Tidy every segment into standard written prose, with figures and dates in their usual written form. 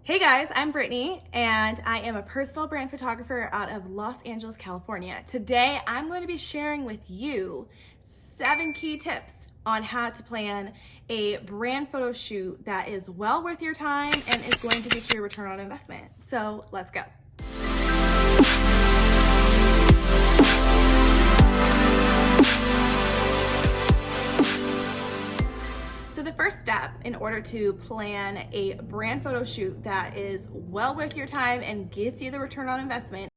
Hey guys, I'm Brittany and I am a personal brand photographer out of Los Angeles, California. Today, I'm going to be sharing with you 7 key tips on how to plan a brand photo shoot that is well worth your time and is going to get you a return on investment. So let's go. So the first step in order to plan a brand photo shoot that is well worth your time and gives you the return on investment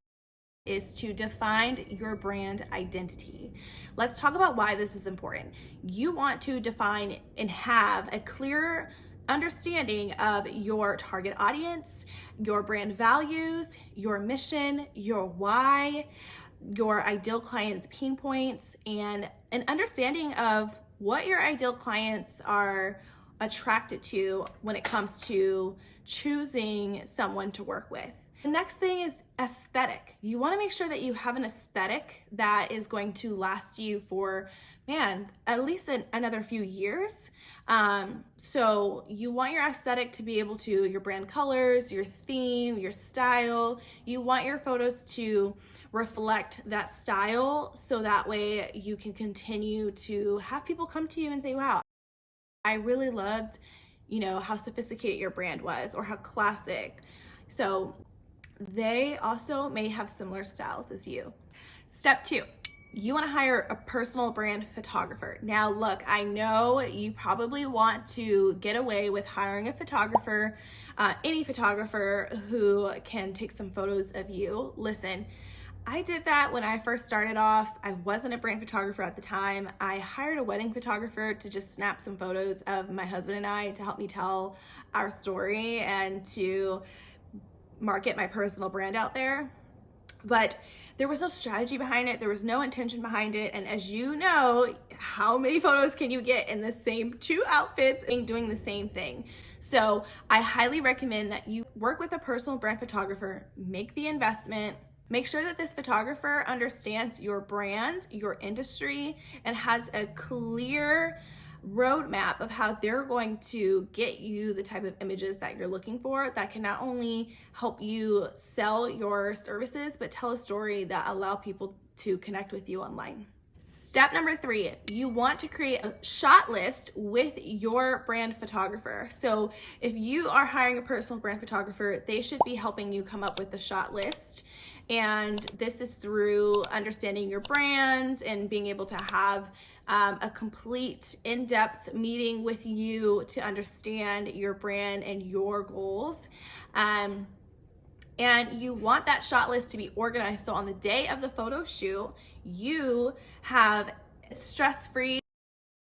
is to define your brand identity. Let's talk about why this is important. You want to define and have a clear understanding of your target audience, your brand values, your mission, your why, your ideal client's pain points, and an understanding of what your ideal clients are attracted to when it comes to choosing someone to work with. The next thing is aesthetic. You want to make sure that you have an aesthetic that is going to last you for, at least another few years. So you want your aesthetic to be able to, your brand colors, your theme, your style, you want your photos to reflect that style so that way you can continue to have people come to you and say, wow, I really loved, how sophisticated your brand was or how classic. So they also may have similar styles as you. Step 2, you want to hire a personal brand photographer. Now look, I know you probably want to get away with hiring a photographer, any photographer who can take some photos of you. Listen, I did that when I first started off. I wasn't a brand photographer at the time. I hired a wedding photographer to just snap some photos of my husband and I to help me tell our story and to market my personal brand out there. But there was no strategy behind it. There was no intention behind it. And as you know, how many photos can you get in the same 2 outfits and doing the same thing? So I highly recommend that you work with a personal brand photographer, make the investment. Make sure that this photographer understands your brand, your industry, and has a clear roadmap of how they're going to get you the type of images that you're looking for that can not only help you sell your services, but tell a story that allow people to connect with you online. Step number 3, you want to create a shot list with your brand photographer. So if you are hiring a personal brand photographer, they should be helping you come up with the shot list. And this is through understanding your brand and being able to have a complete in-depth meeting with you to understand your brand and your goals. And you want that shot list to be organized. So on the day of the photo shoot, you have stress-free.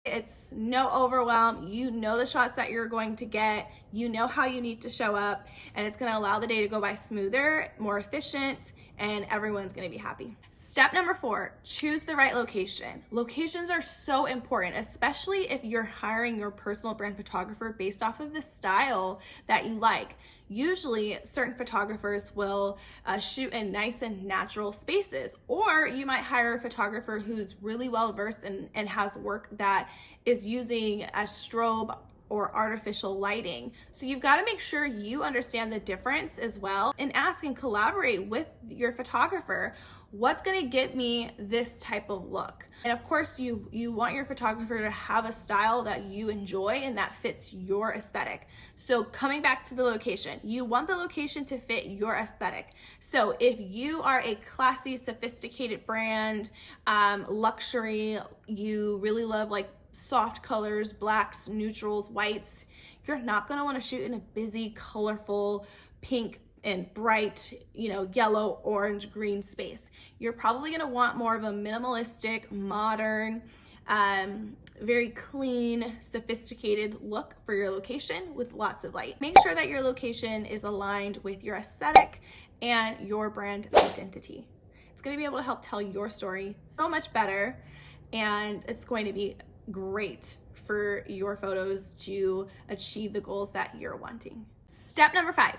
It's no overwhelm. You know the shots that you're going to get. You know how you need to show up, and it's going to allow the day to go by smoother, more efficient, and everyone's going to be happy. Step number 4, choose the right location. Locations are so important, especially if you're hiring your personal brand photographer based off of the style that you like. Usually certain photographers will shoot in nice and natural spaces, or you might hire a photographer who's really well versed and has work that is using a strobe or artificial lighting. So you've got to make sure you understand the difference as well and ask and collaborate with your photographer. What's going to get me this type of look? And of course, you want your photographer to have a style that you enjoy and that fits your aesthetic. So coming back to the location, you want the location to fit your aesthetic. So if you are a classy, sophisticated brand, luxury, you really love like soft colors, blacks, neutrals, whites, you're not going to want to shoot in a busy, colorful, pink and bright, yellow, orange, green space. You're probably going to want more of a minimalistic, modern, very clean, sophisticated look for your location with lots of light. Make sure that your location is aligned with your aesthetic and your brand identity. It's going to be able to help tell your story so much better, and it's going to be great for your photos to achieve the goals that you're wanting. Step number 5,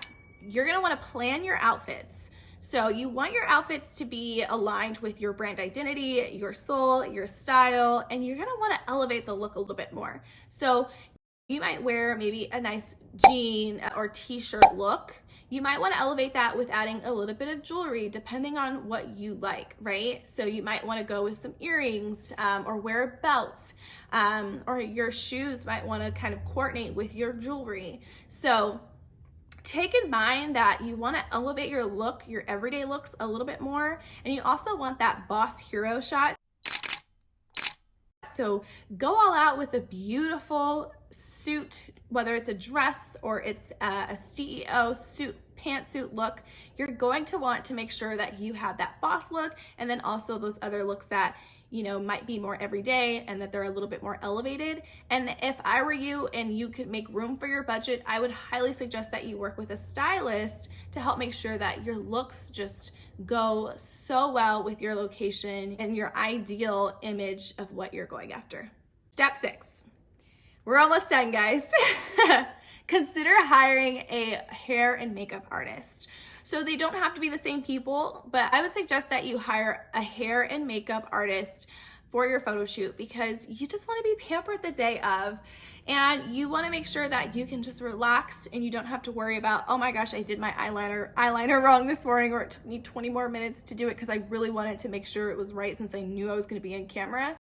you're going to want to plan your outfits. So you want your outfits to be aligned with your brand identity, your soul, your style, and you're going to want to elevate the look a little bit more. So You might wear maybe a nice jean or t-shirt look. You might want to elevate that with adding a little bit of jewelry depending on what you like, right? So you might want to go with some earrings or wear a belt, or your shoes might want to kind of coordinate with your jewelry. So take in mind that you want to elevate your look, your everyday looks a little bit more, and you also want that boss hero shot. So go all out with a beautiful suit, whether it's a dress or it's a CEO suit, pantsuit look. You're going to want to make sure that you have that boss look, and then also those other looks that, you know, might be more everyday and that they're a little bit more elevated. And if I were you and you could make room for your budget, I would highly suggest that you work with a stylist to help make sure that your looks just go so well with your location and your ideal image of what you're going after. Step 6. We're almost done, guys. Consider hiring a hair and makeup artist. So they don't have to be the same people, but I would suggest that you hire a hair and makeup artist for your photo shoot because you just want to be pampered the day of, and you want to make sure that you can just relax and you don't have to worry about, oh my gosh, I did my eyeliner wrong this morning, or it took me 20 more minutes to do it because I really wanted to make sure it was right since I knew I was going to be in camera.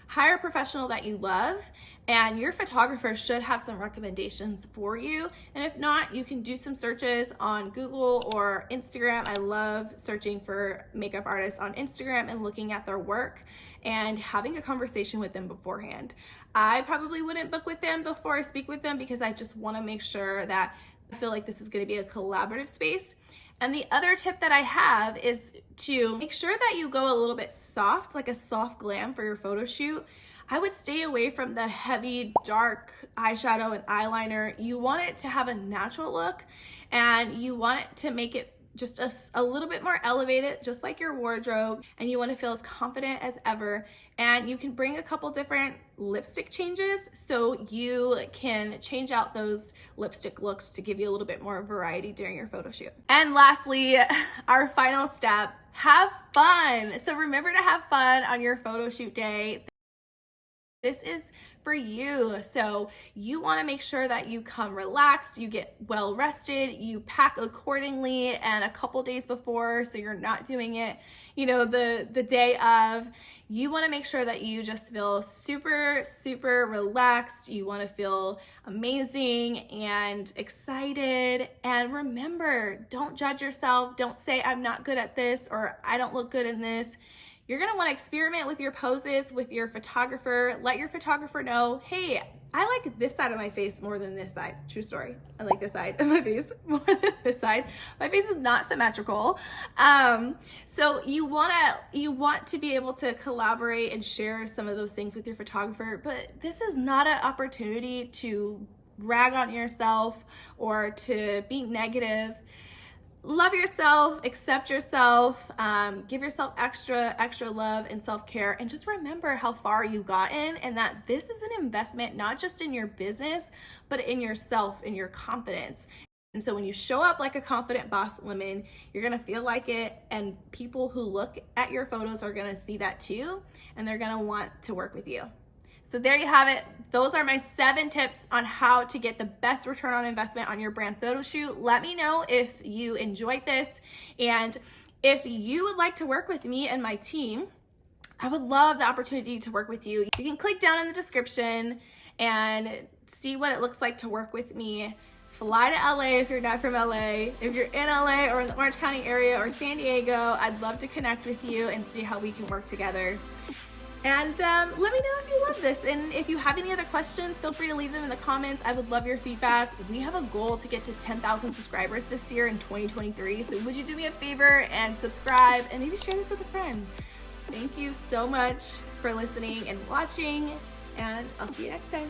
Hire a professional that you love, and your photographer should have some recommendations for you. And if not, you can do some searches on Google or Instagram. I love searching for makeup artists on Instagram and looking at their work and having a conversation with them beforehand. I probably wouldn't book with them before I speak with them because I just want to make sure that I feel like this is going to be a collaborative space. And the other tip that I have is to make sure that you go a little bit soft, like a soft glam for your photo shoot. I would stay away from the heavy, dark eyeshadow and eyeliner. You want it to have a natural look, and you want it to make it just a little bit more elevated, just like your wardrobe, and you want to feel as confident as ever. And you can bring a couple different lipstick changes so you can change out those lipstick looks to give you a little bit more variety during your photo shoot. And lastly, our final step, have fun. So remember to have fun on your photo shoot day. This is for you. So you want to make sure that you come relaxed, you get well rested, you pack accordingly, and a couple days before, so you're not doing it, you know, the day of. You want to make sure that you just feel super, super relaxed. You want to feel amazing and excited. And remember, don't judge yourself. Don't say, I'm not good at this, or I don't look good in this. You're going to want to experiment with your poses with your photographer. Let your photographer know, hey, I like this side of my face more than this side. True story. I like this side of my face more than this side. My face is not symmetrical. So you want to be able to collaborate and share some of those things with your photographer, but this is not an opportunity to rag on yourself or to be negative. Love yourself, accept yourself, give yourself extra love and self-care, and just remember how far you've gotten, and that this is an investment not just in your business, but in yourself and your confidence. And so when you show up like a confident boss woman, you're gonna feel like it, and people who look at your photos are gonna see that too, and they're gonna want to work with you. So there you have it. Those are my 7 tips on how to get the best return on investment on your brand photo shoot. Let me know if you enjoyed this, and if you would like to work with me and my team, I would love the opportunity to work with you. You can click down in the description and see what it looks like to work with me. Fly to LA if you're not from LA. If you're in LA or in the Orange County area or San Diego, I'd love to connect with you and see how we can work together. And let me know if you love this, and if you have any other questions, feel free to leave them in the comments. I would love your feedback. We have a goal to get to 10,000 subscribers this year in 2023, so would you do me a favor and subscribe and maybe share this with a friend? Thank you so much for listening and watching, and I'll see you next time.